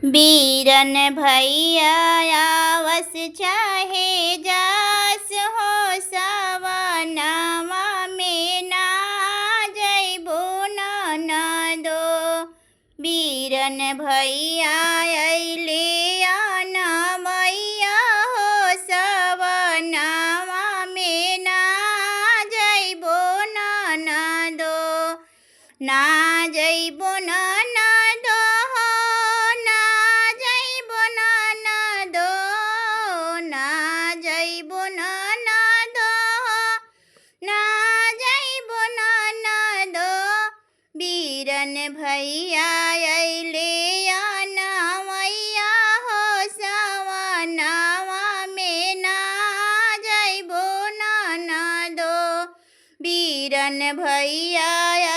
बीरन भैया आवस चाहे जास हो सवनवा में ना जइबो ननदो। बीरन भैया अइले अनमैया हो सवनवा में ना जइबो ननदो। ना जइबो ननदो ना जइबो ननदो ना जइबो ननदो ना जइबो ननदो। बीरन भैया अइले अनमैया हो सवनवा में ना जइबो ननदो। बीरन भैया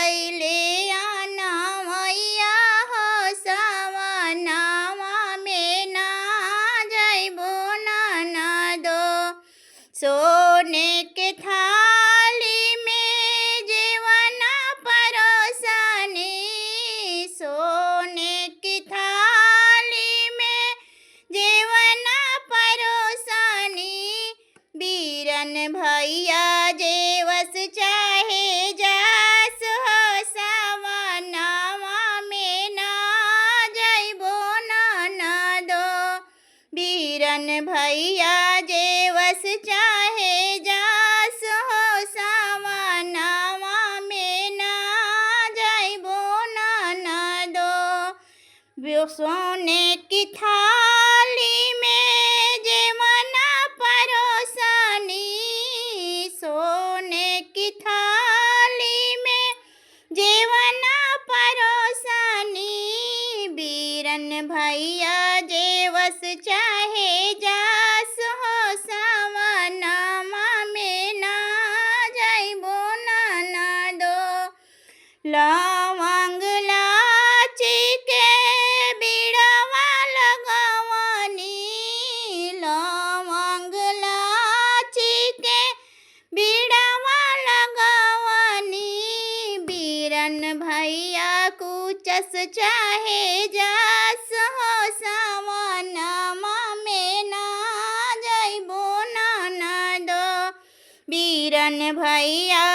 अइले अनमैया हो सवनवा में ना जइबो ननदो। सोने के थाली में जेवना परोसनी, सोने की थाली में जेवना परोसनी। बीरन भैया जेवस चाहे जास हो सवनवा में ना जइबो ननदो। बीरन भैया जेवस चाहे जास हो सवनवा में ना जइबो ननदो। सोने की थाली में जेवना परोसनी, सोने की थाली में जेवना परोसनी। बीरन भैया जेवस चाहे जास हो सवनवा में ना जइबो ननदो। लवंग लाची के बिड़वा लगवनी, लवंग लाची के बिड़वा लगवनी। बीरन भैया कुचस चाहे जास हो सवनवा में ना जइबो ननदो। बीरन भैया